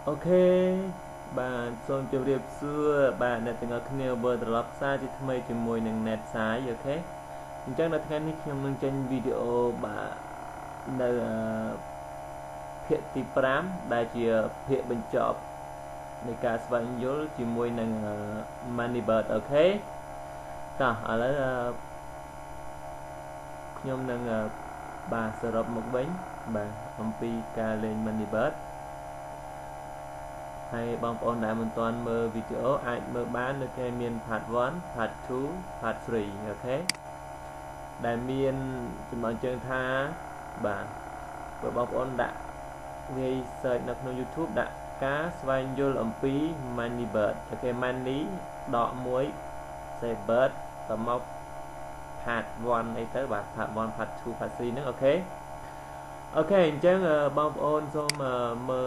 អូខេបាទសូមជម្រាបសួរបាទអ្នកទាំងអស់គ្នាវិលត្រឡប់សារជាថ្មីជាមួយនឹង Net សាយអូខេអញ្ចឹងនៅថ្ងៃនេះខ្ញុំនឹងចេញវីដេអូបាទនៅភាគទី5ដែលជាភាគបញ្ចប់នៃការស្វែងយល់ជាមួយនឹង Moneybird អូខេតោះឥឡូវខ្ញុំនឹងបាទសរុបមកវិញបាទអំពីការលេង Moneybird ហើយបងប្អូនដែលមិនទាន់មើលវីដេអូអាចមើលបាននៅគេមាន part 1 part 2 part 3 អូខេដែលមានចំណងជើងថាបាទបើបងប្អូនដាក់វាយ search នៅក្នុង YouTube ដាក់ការស្វែងយល់អំពី Moneybird អូខេ Money ដក1 say bird តមក part 1អីទៅបាទ part 1 part 2 part 3ហ្នឹងអូខេអូខេអញ្ចឹងបងប្អូនសូមមើ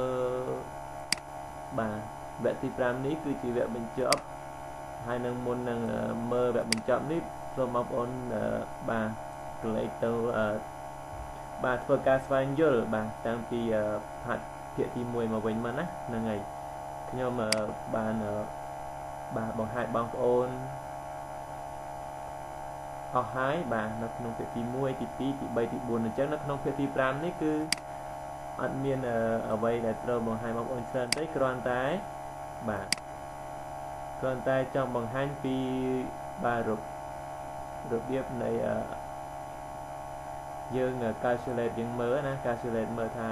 លបាទវគ្គទី5នេះគឺជាវគ្គបញ្ចប់ហើយនឹងមុននឹងមើលវគ្គបញ្ចប់នេះសូមបងប្អូនបាទកលេចទៅបាទធ្វើការស្វែងយល់បាទតាំងពីផាត់ភាគទី1មកវិញមកណាហ្នឹងហើយខ្ញុំបានបាទបង្ហាញបងប្អូនអស់ហើយបាទនៅក្នុងភាគទី1ទី2ទី3ទី4អញ្ចឹងនៅក្នុងភាគទី5នេះគឺអត់មានអ្វីដែលត្រូវបង្ហាញបងប្អូនច្រើនទេគ្រាន់តែបាទគ្រាន់តែចង់បង្ហាញពីបាទរបៀបនៃយើង calculate យើងមើលណា calculate មើលថា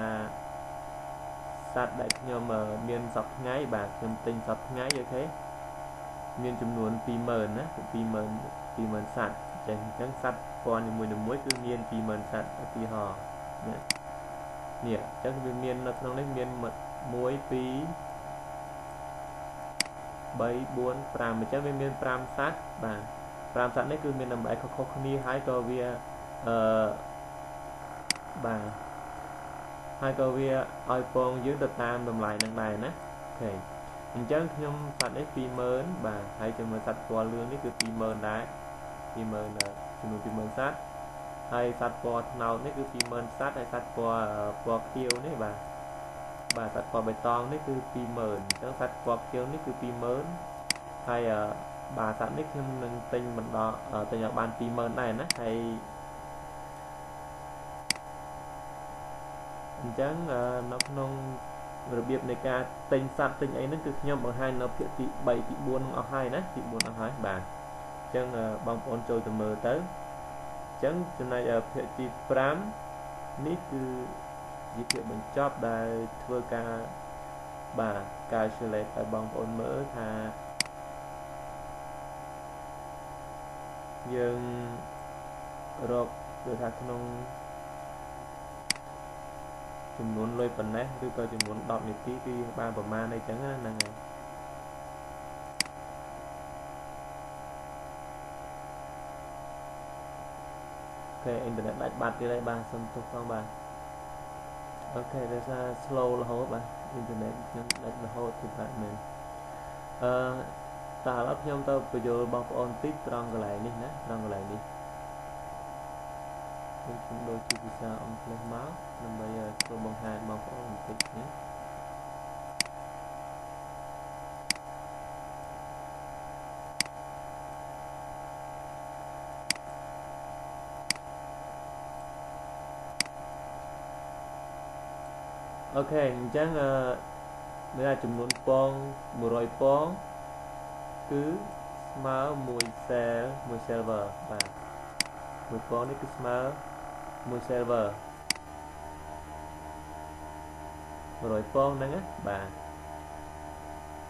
សត្វដែលខ្ញុំមានសប្តាហ៍ថ្ងៃបាទខ្ញុំទិញសប្តាហ៍ថ្ងៃអូខេមានចំនួន 20000 ណា20000 សត្វអញ្ចឹងសត្វពណ៌នីមួយៗគឺមាន 20000 សត្វឧទាហរណ៍ណានេះអញ្ចឹងវាមាននៅក្នុងនេះមាន1 2 3 4 5អញ្ចឹងវាមាន5សត្វបាទ5សត្វនេះគឺមានតម្លៃខុសៗគ្នាហើយក៏វាបាទហើយក៏វាឲ្យពងយើងទៅតាមតម្លៃនឹងដែរណាអូខេអញ្ចឹងខ្ញុំសត្វនេះ20000បាទហើយចំនួនសត្វពណ៌លឿងនេះគឺ20000ដែរ20000ចំនួន20000សត្វហើយសត្វពណ៌ត្នោតនេះគឺ20000សត្វហើយសត្វពណ៌ខៀវនេះបាទសត្វពណ៌បៃតងនេះគឺ20000អញ្ចឹងសត្វពណ៌ខៀវនេះគឺ20000ហើយបាទសត្វនេះខ្ញុំនឹងទិញបណ្ដោះទិញឲ្យបាន20000ដែរណាហើយអញ្ចឹងនៅក្នុងរបៀបនៃការទិញសត្វទិញអីហ្នឹងគឺខ្ញុំបង្ហាញនៅភាគទី3ទី4នឹងអស់ហើយណាទី4អស់ហើយបាទអញ្ចឹងបងប្អូនចូលទៅមើលទៅអញ្ចឹងចំណែកភាគទី5នេះគឺជាភាគបញ្ចប់ដែលធ្វើការបាទ calculate ឲ្យបងប្អូនមើលថាយើងរកដូចថាក្នុងចំនួនលុយប៉ុណ្ណេះឬក៏ចំនួន10នាទីគឺបានប្រមាណអីចឹងហ្នឹងហើយអូខេអ៊ីនធឺណិតដាច់បាត់ទៀតហើយបាទសុំទោសផងបាទអូខេដោយសារ slow រហូតបាទអ៊ីនធឺណិតខ្ញុំដាច់រហូតគឺបាទមែនតើឥឡូវខ្ញុំទៅបញ្យល់បងប្អូនតិចត្រង់កន្លែងនេះណាត្រង់កន្លែងនេះខ្ញុំដូចជាភាសាអង់គ្លេសមកដើម្បីធ្វើបង្ហាញបងប្អូនបន្តិចណាអូខេអញ្ចឹងមានចំនួនពង100ពងគឺស្មើ1 cell 1 silver បាទមួយពងនេះគឺស្មើ1 silver 100ពងហ្នឹងណាបាទ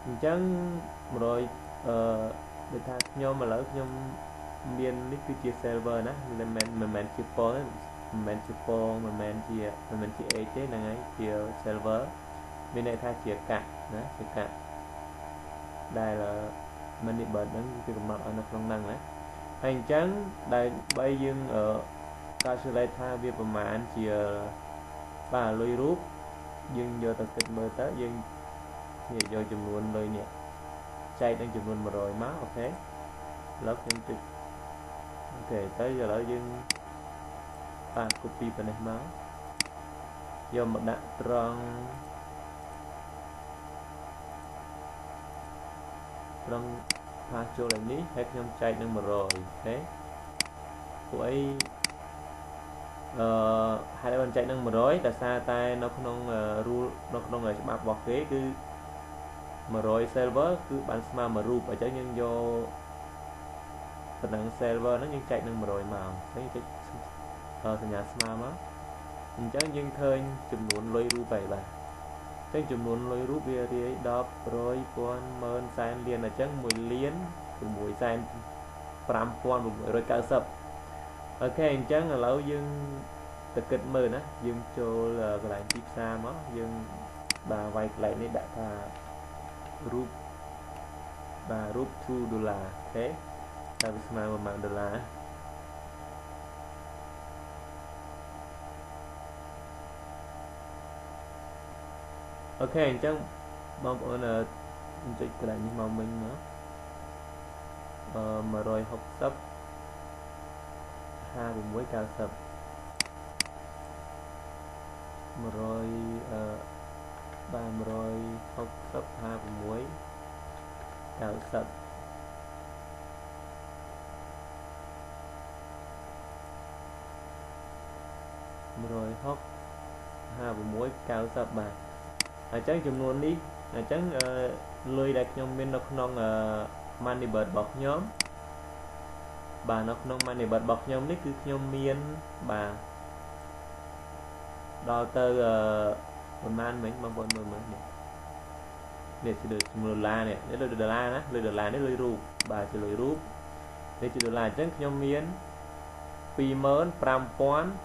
អញ្ចឹង100ដូចថាខ្ញុំឥឡូវខ្ញុំមាននេះគឺជា silver ណាមិនមែនជាពងទេមិនមែនជាពងមិនមែនជាអេទេហ្នឹងហើយជា silver មានន័យថាជាកាក់ណាជាកាក់ដែល Moneybird ហ្នឹងគឺកំណត់ឲ្យនៅក្នុងហ្នឹងណាហើយអញ្ចឹងដើម្បីយើងcalculate ថាវាប្រមាណជាបាទលុយរូបយើងយកទៅគិតមើលទៅយើងយកចំនួនលុយនេះចែកនឹងចំនួន100មកអូខេឥឡូវខ្ញុំចុចអូខេទៅឥឡូវយើងបាទ copy ប៉ុណ្ណេះមកយកមកដាក់ត្រង់ trong pass ចូលឡើងនេះហើយខ្ញុំចែកនឹង100អូខេពួកអីហើយបានចែកនឹង100ដោយសារតែនៅក្នុង rule នៅក្នុងច្បាប់របស់គេគឺ100 server គឺបានស្មើមួយរូបអញ្ចឹងយើងយកប៉ុណ្ណឹង server ហ្នឹងយើងចែកនឹង100មកអញ្ចឹងចុចសញ្ញាស្មើមកអញ្ចឹងយើងឃើញចំនួនលុយរូបហើយបាទអញ្ចឹងចំនួនលុយរូបវារាយ10 100 ពាន់ម៉ឺនសែនលានអញ្ចឹង1លាន6សែន5690អូខេអញ្ចឹងឥឡូវយើងទៅគិតមើលណាយើងចូលកន្លែងទីផ្សារមកយើងបាទវាយកន្លែងនេះដាក់ថារូបបាទរូប$2អូខេតែវាស្មើ10000$អូខេអញ្ចឹងបងប្អូនចុចកន្លែងនេះមកមិញមក160 5690 បាទ160 56 90 160 56 90បាទអញ្ចឹងចំនួននេះអញ្ចឹងលុយដែលខ្ញុំមាននៅក្នុង money bird របស់ខ្ញុំបាទនៅក្នុង money bird របស់ខ្ញុំនេះគឺខ្ញុំមានបាទដល់ទៅប្រហែលមិញបងប្អូនមើលមើលនេះជាចំនួន$នេះលុយ$ណាលុយ$នេះលុយរូបបាទជាលុយរូបនេះជា$អញ្ចឹងខ្ញុំមាន 25,536 $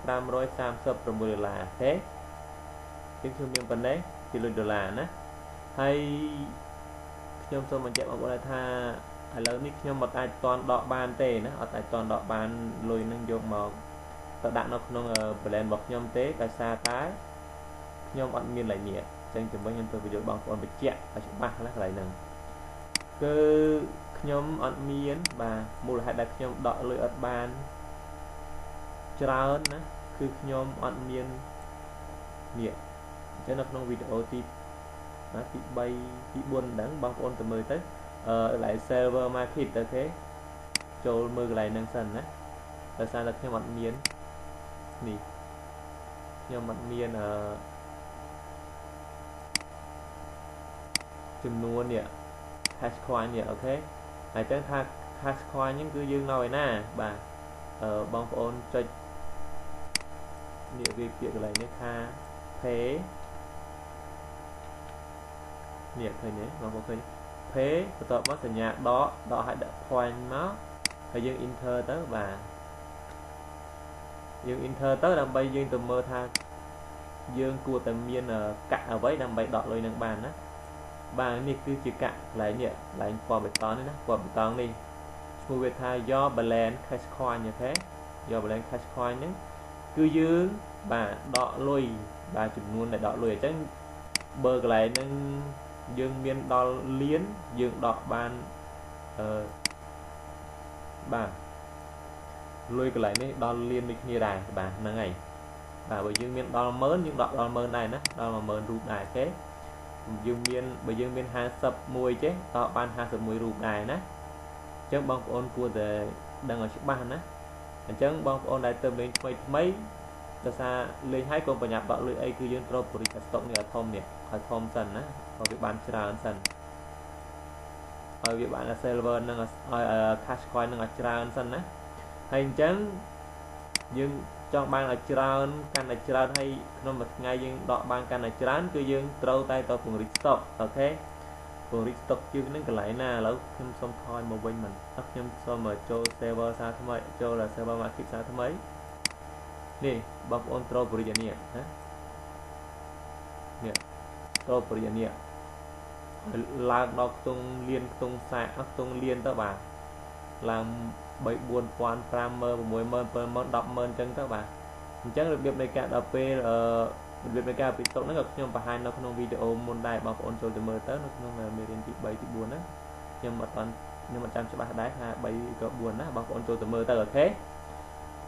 អូខេអញ្ចឹងខ្ញុំមានប៉ុណ្ណេះជាលុយ$ណាហើយខ្ញុំសូមបញ្ជាក់បងប្អូនថាឥឡូវនេះខ្ញុំអត់អាចតន់ដកបានទេណាអត់អាចតន់ដកបានលុយនឹងយកមកទៅដាក់នៅក្នុង balance របស់ខ្ញុំទេដោយសារតែខ្ញុំអត់មានឡើយនេះអញ្ចឹងជំនួសខ្ញុំទៅបញ្យល់បងប្អូនបញ្ជាក់ឲ្យច្បាស់ណាកន្លែងហ្នឹងគឺខ្ញុំអត់មានបាទមូលហេតុដែលខ្ញុំដកលុយអត់បានច្រើនណាគឺខ្ញុំអត់មាននេះអញ្ចឹងនៅក្នុងវីដេអូទី3ទី4ហ្នឹងបងប្អូនទៅមើលទៅកន្លែង server market អូខេចូលមើលកន្លែងហ្នឹងសិនណាដោយសារតែខ្ញុំអត់មាននេះខ្ញុំអត់មានចំនួននេះ hash coin នេះអូខេហើយចឹងថា hash coin ហ្នឹងគឺយើងនៅឯណាបាទបងប្អូនចុចនេះវាពាក្យកន្លែងនេះថា pay នេះឃើញទេបងប្អូនឃើញ pay បន្ទាប់មកសញ្ញាដកឲ្យដាក់ point មកហើយយើង enter ទៅបាទយើង enter ទៅដើម្បីយើងទៅមើលថាយើងគួរតែមានកាក់អ្វីដើម្បីដកលុយនឹងបានណាបាទនេះគឺជាកាក់កន្លែងនេះកន្លែងពណ៌បេតុងនេះណាពណ៌បេតុងនេះឈ្មោះវាថា your balance cash coin អូខេ your balance cash coin ហ្នឹងគឺយើងបាទដកលុយបាទចំនួនដែលដកលុយអញ្ចឹងបើកន្លែងហ្នឹងយើងមានដល់លានយើងដកបានបាទលុយកន្លែងនេះដល់លានដូចគ្នាដែរបាទហ្នឹងហើយបាទបើយើងមានដល់10000យើងដកដល់10000ដែរណាដល់10000រូបដែរអូខេយើងមានបើយើងមាន51ចេះដកបាន51រូបដែរណាអញ្ចឹងបងប្អូនគួរតែដឹងឲ្យច្បាស់ណាអញ្ចឹងបងប្អូនដែលទៅលេងថ្មីដោយសារលេងហើយកុំប្រញាប់ដកលុយអីគឺយើងត្រូវបរិច្ចាគស្តុកនេះឲ្យធំនេះឲ្យធំសិនណាឲ្យវាបានច្រើនសិនឲ្យវាបាន server នឹងឲ្យ cash coin នឹងឲ្យច្រើនសិនណាហើយអញ្ចឹងយើងចង់បានឲ្យច្រើនកាន់តែច្រើនហើយក្នុងមួយថ្ងៃយើងដកបានកាន់តែច្រើនគឺយើងត្រូវតែទៅពង្រីក stock អូខេពង្រីក stock ជើងនឹងកន្លែងណាឥឡូវខ្ញុំសូមថយមកវិញមិនខ្ញុំសូមចូល server សារថ្មីចូល server market សារថ្មីនេះបងប្អូនត្រូវបរិយានេះណានេះត្រូវបរិយានេះឡើងដល់ខ្ទង់លានខ្ទង់ខ្ទង់លានទៅបាទឡើង3 4000 50000 60000 70000 100,000អញ្ចឹងទៅបាទអញ្ចឹងរបៀបនៃការដល់ពេលរបៀបនៃការពិតុកហ្នឹងក៏ខ្ញុំបង្ហាញនៅក្នុងវីដេអូមុនដែរបងប្អូនចូលទៅមើលទៅនៅក្នុងមេរៀនទី3ទី4ហ្នឹងខ្ញុំអត់ចាំច្បាស់ដែរថា3ក៏4ណាបងប្អូនចូលទៅមើលទៅអូខេ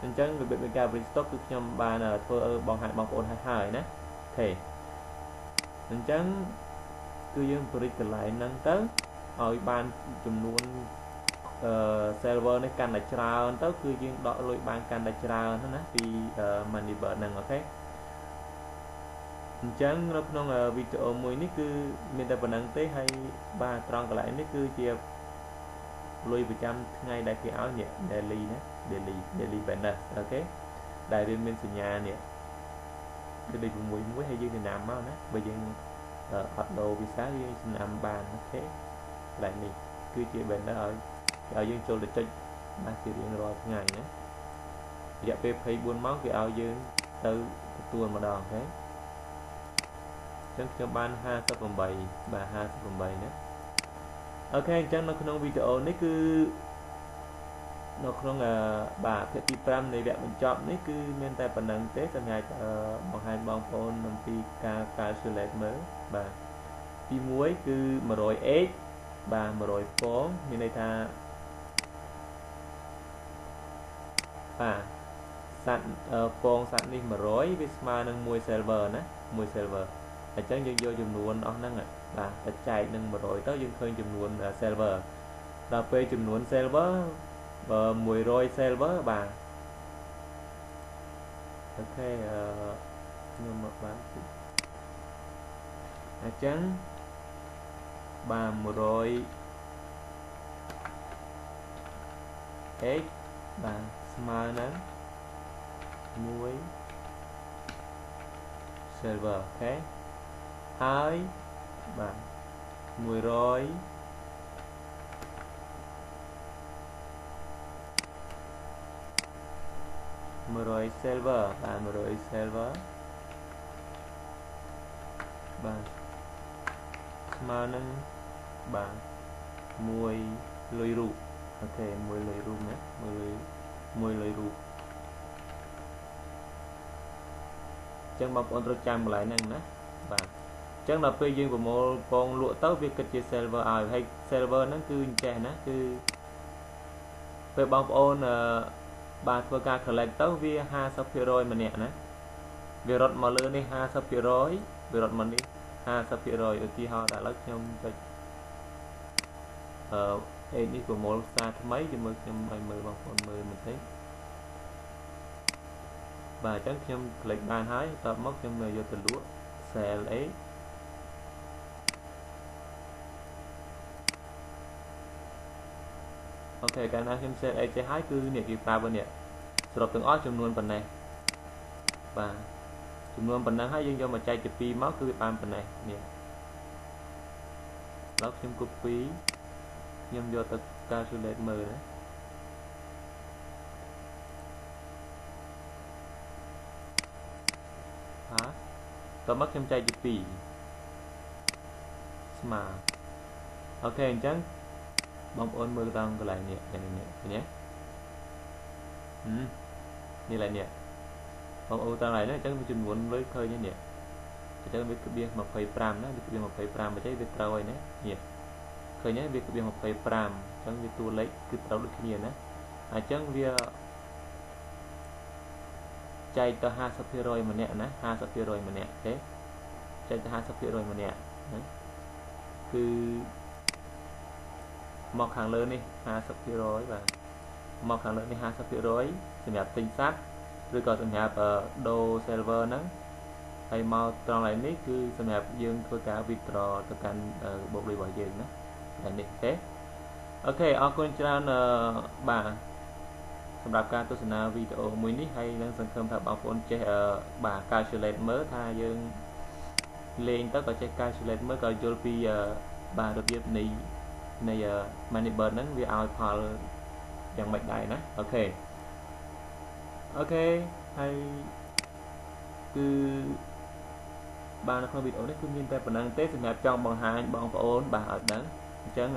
អញ្ចឹងរបៀបនៃការបរិច្ចាគគឺខ្ញុំបានធ្វើបង្ហាញបងប្អូនហើយណាអូខេអញ្ចឹងគឺយើងបរិច្ចាគកន្លែងហ្នឹងទៅ ឲ្យបានចំនួនserver នេះកាន់តែច្រើនទៅគឺយើងដកលុយបានកាន់តែច្រើនណាពី money bird ហ្នឹងអូខេអញ្ចឹងនៅក្នុងវីដេអូមួយនេះគឺមានតែប៉ុណ្្នឹងទេហើយបាទត្រង់កន្លែងនេះគឺជាលុយប្រចាំថ្ងៃដែលគេឲ្យនេះ daily ណា daily bonus អូខេដែលវាមានសញ្ញានេះគឺដូច6ហើយយើងចំណាំមកណាបើយើងអត់ដូរវីសាយើងចំណាំបានអូខេកន្លែងនេះគឺជា banner ឲ្យយើងចូលទៅចុចបាទជារៀងរាល់ថ្ងៃណារយៈពេល24ម៉ោងគេឲ្យយើងទៅទទួលម្ដងអូខេអញ្ចឹងខ្ញុំបាន58បាទ58ណាអូខេអញ្ចឹងនៅក្នុងវីដេអូនេះគឺនៅក្នុងបាទភាគទី5នៃវគ្គបញ្ចប់នេះគឺមានតែប៉ុណ្្នឹងទេសម្រាប់បង្ហាញបងប្អូនអំពីការ calculate មើលបាទទី1គឺ100x បាទ100ពងមានន័យថាបាទសត្វពងសត្វនេះ100វាស្មើនឹង1 server ណា1 server អញ្ចឹងយើងយកចំនួនអស់ហ្នឹងបាទទៅចែកនឹង100ទៅយើងឃើញចំនួន server ដល់ពេលចំនួន server 100 server បាទអូខេខ្ញុំមកបានអញ្ចឹងបាទ100x បាទស្មើនឹង1 server អូខេហើយបាទ100 server បាទ100 server បាទស្មើនឹងបាទ1លុយរូបអូខេ1លុយរូបណា1លុយរូបអញ្ចឹងបងប្អូនត្រូវចាំកន្លែងហ្នឹងណាបាទអញ្ចឹងដល់ពេលយើងប្រមូលពងលក់ទៅវាគិតជា server ឲ្យហើយ server ហ្នឹងគឺអញ្ចេះណាគឺពេលបងប្អូនបាទធ្វើការ collect ទៅវា 50% ម្នាក់ណាវារត់មកលើនេះ 50% វារត់មកនេះ 50% ឧទាហរណ៍តែឥឡូវខ្ញុំចុចនេះប្រមូលសារថ្មីជាមួយខ្ញុំឲ្យមើលបងប្អូនមើលបន្តិចបាទអញ្ចឹងខ្ញុំ click បានហើយតបមកខ្ញុំយកទៅលក់ sell អូខេកាលណាខ្ញុំ sell ចេះហើយគឺនេះគេប្រាប់នេះសរុបទាំងអស់ចំនួនប៉ុណ្ណេះបាទចំនួនប៉ុណ្ណឹងហើយយើងយកមកចែកជា2មកគឺវាបានប៉ុណ្ណេះនេះដល់ខ្ញុំ copy ខ្ញុំយកទៅ calculate មើលណាតើមកខ្ញុំចែកជា2ស្មើអូខេអញ្ចឹងបងប្អូនមើលតាមកន្លែងនេះឃើញទេនេះឡើយនេះបងប្អូនតាមឡើយនេះអញ្ចឹងចំនួនលុយឃើញនេះអញ្ចឹងវាក្បៀស25ណាវាក្បៀស25មិនទេវាត្រូវហើយណានេះឃើញទេវាក្បៀស25អញ្ចឹងវាតួលេខគឺត្រូវដូចគ្នាណាអញ្ចឹងវាចែកទៅ 50% ម្នាក់ណា 50% ម្នាក់ទេចែកទៅ 50% ម្នាក់ណាគឺមកខាងលើនេះ 50% បាទមកខាងលើនេះ 50% សម្រាប់ទិញសត្វឬក៏សម្រាប់ដូរ server ហ្នឹងហើយមកត្រង់ឡើយនេះគឺសម្រាប់យើងធ្វើការ withdraw ទៅកាន់បូកលុយរបស់យើងណាហើយនេះទេអូខេអរគុណច្រើនបាទសម្រាប់ការទស្សនាវីដេអូមួយនេះហើយនឹងសង្ឃឹមថាបងប្អូនចេះបាទ calculate មើលថាយើងលេងទៅក៏ចេះ calculate មើលក៏យល់ពីបាទរបៀបនៃmoney bird ហ្នឹងវាឲ្យផលយ៉ាងម៉េចដែរណាអូខេហើយគឺបាទនៅក្នុងវីដេអូនេះគឺមានតែប៉ុណ្្នឹងទេសម្រាប់ចង់បង្ហាញបងប្អូនបាទឲ្យដឹងអញ្ចឹង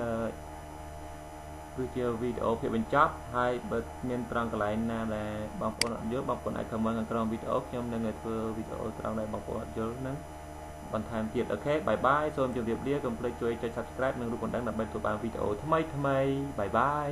គឺជាវីដេអូភាពបញ្ចប់ហើយបើមានត្រង់កន្លែងណាដែលបងប្អូនអត់យល់បងប្អូនអាច comment ខាងក្រោមវីដេអូខ្ញុំនឹងធ្វើវីដេអូត្រង់ដែលបងប្អូនអត់យល់ហ្នឹងបន្ថែមទៀតអូខេបាយបាយសូមជម្រាបលាកុំភ្លេចជួយចុច subscribe និងរូបកណ្ដឹងដើម្បីទទួលបានវីដេអូថ្មីបាយបាយ